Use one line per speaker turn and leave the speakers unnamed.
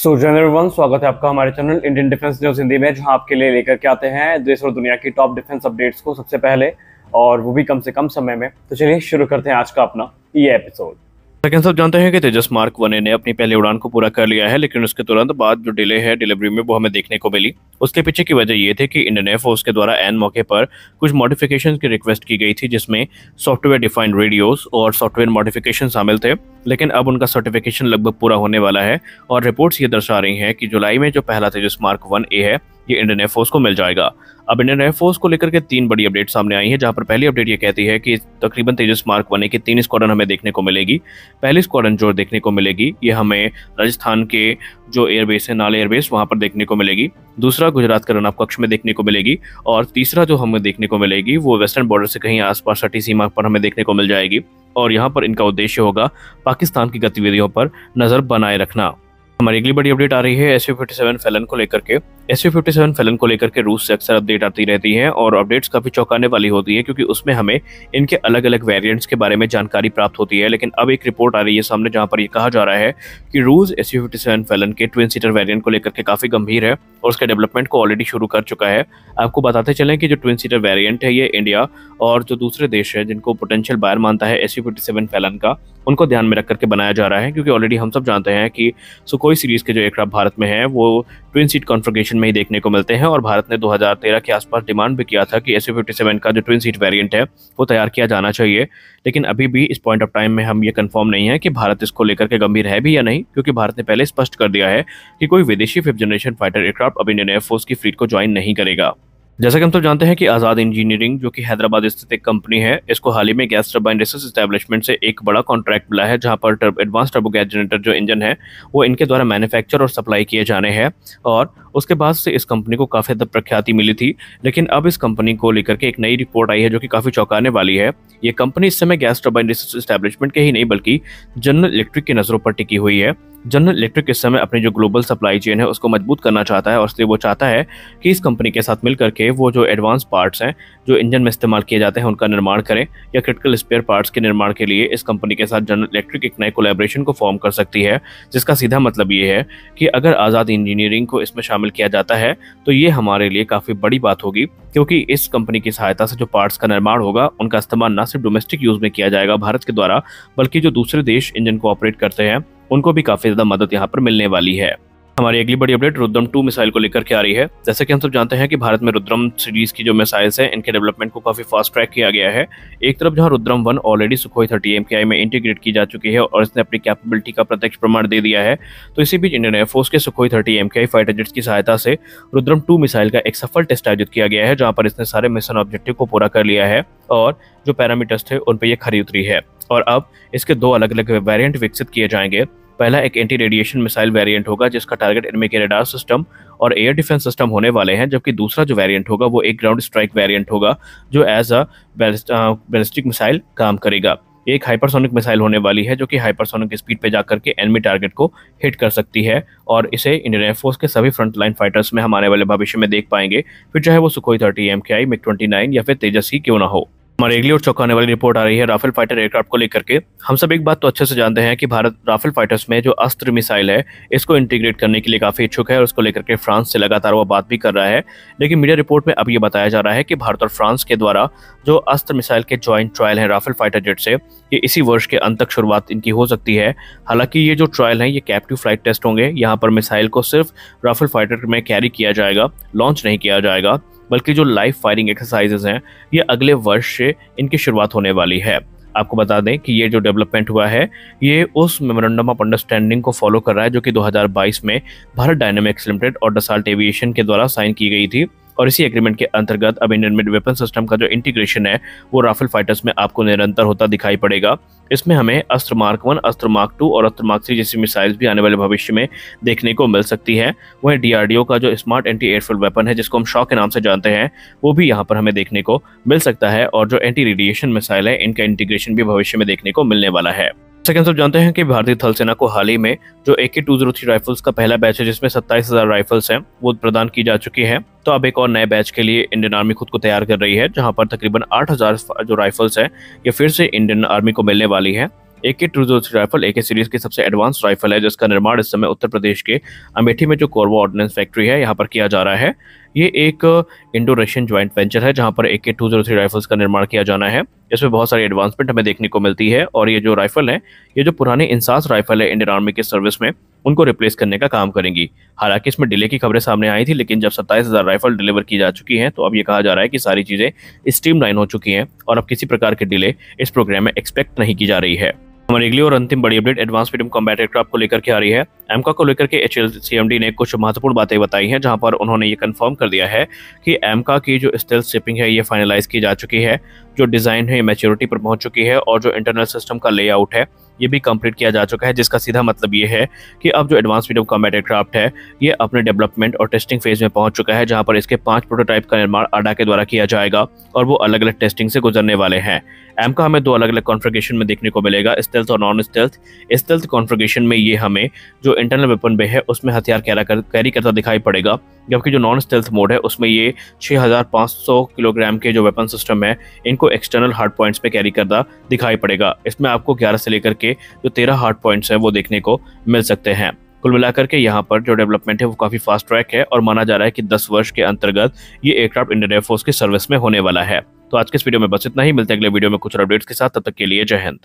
जय एवरीवन, स्वागत है आपका हमारे channel Indian defence news Hindi में, जहां आपके लिए लेकर के आते हैं देश और दुनिया की टॉप डिफेंस अपडेट्स को सबसे पहले, और वो भी कम से कम समय में। तो चलिए शुरू करते हैं आज का अपना ये एपिसोड।
लेकिन सब जानते हैं कि तेजस मार्क 1 ने अपनी पहली उड़ान को पूरा कर लिया है, लेकिन उसके तुरंत बाद जो डिले है डिलीवरी में वो हमें देखने को मिली। उसके पीछे की वजह ये थी कि इंडियन एयरफोर्स के द्वारा एन मौके पर कुछ मॉडिफिकेशन की रिक्वेस्ट की गई थी, जिसमें सॉफ्टवेयर डिफाइंड रेडियोस और सॉफ्टवेयर मॉडिफिकेशन शामिल थे। लेकिन अब उनका सर्टिफिकेशन लगभग पूरा होने वाला है और रिपोर्ट्स ये दर्शा रही हैं कि जुलाई में जो पहला तेजस मार्क 1A है ये इंडियन एयरफोर्स को मिल जाएगा। अब इंडियन एयरफोर्स को लेकर के 3 बड़ी अपडेट सामने आई है, जहां पर पहली अपडेट ये कहती है कि तकरीबन तेजस मार्क 1A की 3 स्क्वाड्रन हमें देखने को मिलेगी। पहली स्क्वाड्रन जो देखने को मिलेगी ये हमें राजस्थान के जो एयरबेस है, नाले एयरबेस, वहां पर देखने को मिलेगी। दूसरा गुजरात के रनअप कक्ष में देखने को मिलेगी, और तीसरा जो हमें देखने को मिलेगी वो वेस्टर्न बॉर्डर से कहीं आसपास सटी सीमा पर हमें देखने को मिल जाएगी। और यहाँ पर इनका उद्देश्य होगा पाकिस्तान की गतिविधियों पर नजर बनाए रखना। हमारी अगली बड़ी अपडेट आ रही है SU-57 फैलन को लेकर के। SU-57 फैलन को लेकर के रूस से अक्सर अपडेट आती रहती हैं और अपडेट्स काफी चौंकाने वाली होती है, क्योंकि उसमें हमें इनके अलग अलग वेरिएंट्स के बारे में जानकारी प्राप्त होती है। लेकिन अब एक रिपोर्ट आ रही है सामने, जहां पर ये कहा जा रहा है कि रूस SU-57 फैलन के ट्विन सीटर वेरिएंट को लेकर के काफी गंभीर है और उसके डेवलपमेंट को ऑलरेडी शुरू कर चुका है। आपको बताते चलें कि जो ट्विन सीटर वेरिएंट है ये इंडिया और जो दूसरे देश है जिनको पोटेंशियल बायर मानता है SU-57 फैलन का, उनको ध्यान में रख करके बनाया जा रहा है। क्योंकि ऑलरेडी हम सब जानते हैं कि सुखोई सीरीज के जो एयरक्राफ्ट भारत में हैं वो ट्विन सीट कॉन्फ़िगरेशन में ही देखने को मिलते हैं, और भारत ने 2013 के आसपास डिमांड भी किया था कि SU-57 का जो ट्विन सीट वेरिएंट है वो तैयार किया जाना चाहिए। लेकिन अभी भी इस पॉइंट ऑफ टाइम में हम ये कंफर्म नहीं है कि भारत इसको लेकर के गंभीर है भी या नहीं, क्योंकि भारत ने पहले स्पष्ट कर दिया है कि कोई विदेशी 5th जनरेशन फाइटर एयरक्राफ्ट अब इंडियन एयरफोर्स की फ्लीट को ज्वाइन नहीं करेगा। जैसा कि हम तो जानते हैं कि आज़ाद इंजीनियरिंग, जो कि हैदराबाद स्थित एक कंपनी है, इसको हाल ही में गैस टरबाइन रिसर्च एस्टेब्लिशमेंट से एक बड़ा कॉन्ट्रैक्ट मिला है, जहां पर एडवांस टर्बो गैस जनरेटर जो इंजन है वो इनके द्वारा मैन्युफैक्चर और सप्लाई किए जाने हैं। और उसके बाद से इस कंपनी को काफ़ी हद तक प्रख्याति मिली थी। लेकिन अब इस कंपनी को लेकर के एक नई रिपोर्ट आई है जो कि काफ़ी चौंकाने वाली है। ये कंपनी इस समय गैस टरबाइन रिसर्च एस्टेब्लिशमेंट के ही नहीं बल्कि जनरल इलेक्ट्रिक की नज़रों पर टिकी हुई है। जनरल इलेक्ट्रिक इस समय अपनी जो ग्लोबल सप्लाई चेन है उसको मजबूत करना चाहता है, और इसलिए वो चाहता है कि इस कंपनी के साथ मिलकर के वो जो एडवांस पार्ट्स हैं जो इंजन में इस्तेमाल किए जाते हैं उनका निर्माण करें, या क्रिटिकल स्पेयर पार्ट्स के निर्माण के लिए इस कंपनी के साथ जनरल इलेक्ट्रिक एक नए कोलैबोरेशन को फॉर्म कर सकती है। जिसका सीधा मतलब ये है कि अगर आज़ाद इंजीनियरिंग को इसमें शामिल किया जाता है तो ये हमारे लिए काफ़ी बड़ी बात होगी, क्योंकि इस कंपनी की सहायता से जो पार्ट्स का निर्माण होगा उनका इस्तेमाल न सिर्फ डोमेस्टिक यूज में किया जाएगा भारत के द्वारा, बल्कि जो दूसरे देश इंजन को ऑपरेट करते हैं उनको भी काफी ज्यादा मदद यहाँ पर मिलने वाली है। हमारी अगली बड़ी अपडेट रुद्रम 2 मिसाइल को लेकर के आ रही है। जैसे कि हम सब जानते हैं कि भारत में रुद्रम सीरीज की जो मिसाइल्स हैं इनके डेवलपमेंट को काफी फास्ट ट्रैक किया गया है। एक तरफ जहां रुद्रम 1 ऑलरेडी सुखोई 30 MKI में इंटीग्रेट की जा चुकी है और इसने अपनी कैपेबिलिटी का प्रत्यक्ष प्रमाण दे दिया है, तो इसी बीच इंडियन एयरफोर्स के सुखोई 30 MKI फाइटर जेट्स की सहायता से रुद्रम 2 मिसाइल का एक सफल टेस्ट आयोजित किया गया है, जहां पर इसने सारे मिशन ऑब्जेक्टिव को पूरा कर लिया है और जो पैरामीटर्स थे उन पर यह खरी उतरी है। और अब इसके 2 अलग अलग वेरिएंट विकसित किए जाएंगे। पहला एक एंटी रेडिएशन मिसाइल वेरिएंट होगा, जिसका टारगेट इनमें के रडार सिस्टम और एयर डिफेंस सिस्टम होने वाले हैं, जबकि दूसरा जो वेरिएंट होगा वो एक ग्राउंड स्ट्राइक वेरिएंट होगा जो एज अ बैलिस्टिक मिसाइल काम करेगा। एक हाइपरसोनिक मिसाइल होने वाली है जो कि हाइपरसोनिक स्पीड पे जाकर के एनिमी टारगेट को हिट कर सकती है, और इसे इंडियन एयरफोर्स के सभी फ्रंटलाइन फाइटर्स में हम आने वाले भविष्य में देख पाएंगे, फिर चाहे वो सुखोई 30 MKI, MiG-29 या फिर तेजस ही क्यों ना हो। हमारी अगली और चौंकाने वाली रिपोर्ट आ रही है राफेल फाइटर एयरक्राफ्ट को लेकर के। हम सब एक बात तो अच्छे से जानते हैं कि भारत राफेल फाइटर्स में जो अस्त्र मिसाइल है इसको इंटीग्रेट करने के लिए काफी इच्छुक है, और उसको लेकर के फ्रांस से लगातार वो बात भी कर रहा है। लेकिन मीडिया रिपोर्ट में अब ये बताया जा रहा है कि भारत और फ्रांस के द्वारा जो अस्त्र मिसाइल के ज्वाइंट ट्रायल है राफेल फाइटर जेट से, ये इसी वर्ष के अंत तक शुरुआत इनकी हो सकती है। हालांकि ये जो ट्रायल है ये कैप्टिव फ्लाइट टेस्ट होंगे। यहाँ पर मिसाइल को सिर्फ राफेल फाइटर में कैरी किया जाएगा, लॉन्च नहीं किया जाएगा, बल्कि जो लाइव फायरिंग एक्सरसाइजेज हैं ये अगले वर्ष से इनकी शुरुआत होने वाली है। आपको बता दें कि ये जो डेवलपमेंट हुआ है ये उस मेमोरेंडम ऑफ अंडरस्टैंडिंग को फॉलो कर रहा है जो कि 2022 में भारत डायनामिक्स लिमिटेड और डसाल्ट एविएशन के द्वारा साइन की गई थी। और इसी एग्रीमेंट के अंतर्गत अब इंडियन मिड वेपन सिस्टम का जो इंटीग्रेशन है वो राफेल फाइटर्स में आपको निरंतर होता दिखाई पड़ेगा। इसमें हमें अस्त्र मार्क 1, अस्त्र मार्क 2 और अस्त्र मार्क 3 जैसी मिसाइल्स भी आने वाले भविष्य में देखने को मिल सकती है। वहीं DRDO का जो स्मार्ट एंटी एयरफील्ड वेपन है जिसको हम शॉक के नाम से जानते हैं वो भी यहाँ पर हमें देखने को मिल सकता है, और जो एंटी रेडिएशन मिसाइल है इनका इंटीग्रेशन भी भविष्य में देखने को मिलने वाला है। सेकंड सब जानते हैं कि भारतीय थल सेना को हाल ही में जो AK-203 राइफल्स का पहला बैच है जिसमें 27,000 राइफल्स हैं वो प्रदान की जा चुकी है। तो अब एक और नए बैच के लिए इंडियन आर्मी खुद को तैयार कर रही है, जहां पर तकरीबन 8,000 जो राइफल्स हैं ये फिर से इंडियन आर्मी को मिलने वाली है। AK-203 राइफल AK सीरीज की सबसे एडवांस राइफल है, जिसका निर्माण इस समय उत्तर प्रदेश के अमेठी में जो कोरबा ऑर्डिनेंस फैक्ट्री है यहाँ पर किया जा रहा है। ये एक इंडो रशियन ज्वाइंट वेंचर है जहाँ पर AK-203 राइफल्स का निर्माण किया जाना है। इसमें बहुत सारी एडवांसमेंट हमें देखने को मिलती है और ये जो राइफल है, ये जो पुराने इंसास राइफल है इंडियन आर्मी के सर्विस में, उनको रिप्लेस करने का काम करेंगी। हालांकि इसमें डिले की खबरें सामने आई थी, लेकिन जब 27,000 राइफल डिलीवर की जा चुकी हैं तो अब ये कहा जा रहा है कि सारी चीजें स्ट्रीमलाइन हो चुकी हैं और अब किसी प्रकार के डिले इस प्रोग्राम में एक्सपेक्ट नहीं की जा रही है। हमारी अगली और अंतिम बड़ी update advance medium combat aircraft को लेकर के आ रही है। एमका को लेकर के HAL-CMD ने कुछ महत्वपूर्ण बातें बताई हैं, जहां पर उन्होंने ये कंफर्म कर दिया है कि एमका की जो स्टेल्थ शिपिंग है ये फाइनलाइज की जा चुकी है, जो डिजाइन है ये मैच्योरिटी पर पहुंच चुकी है और जो इंटरनल सिस्टम का लेआउट है ये भी कंप्लीट किया जा चुका है, जिसका सीधा मतलब ये है कि अब जो एडवांस मीडियम कॉम्बैट एयरक्राफ्ट है ये अपने डेवलपमेंट और टेस्टिंग फेज में पहुंच चुका है, जहां पर इसके 5 प्रोटोटाइप का निर्माण ADA के द्वारा किया जाएगा और वो अलग अलग टेस्टिंग से गुजरने वाले हैं। एमका हमें 2 अलग अलग कॉन्फ़िगरेशन में देखने को मिलेगा, स्टेल्थ और नॉन स्टेल्थ। स्टेल्थ कॉन्फ़िगरेशन में ये हमें जो इंटरनल वेपन बे है उसमें हथियार कैरी करता दिखाई पड़ेगा, जबकि जो नॉन स्टेल्थ मोड है उसमें ये 6500 किलोग्राम के जो वेपन सिस्टम है इनको एक्सटर्नल हार्ड पॉइंट्स पे कैरी करता दिखाई पड़ेगा। इसमें आपको 11 से लेकर के जो 13 हार्ड पॉइंट्स हैं वो देखने को मिल सकते हैं। कुल मिलाकर के यहाँ पर जो डेवलपमेंट है वो काफी फास्ट ट्रैक है और माना जा रहा है कि 10 वर्ष के अंतर्गत ये एयरक्राफ्ट इंडियन एयरफोर्स की सर्विस में होने वाला है। तो आज के इस वीडियो में बस इतना ही, मिलते हैं अगले वीडियो में कुछ अपडेट्स के साथ, तब तक के लिए जय हिंद।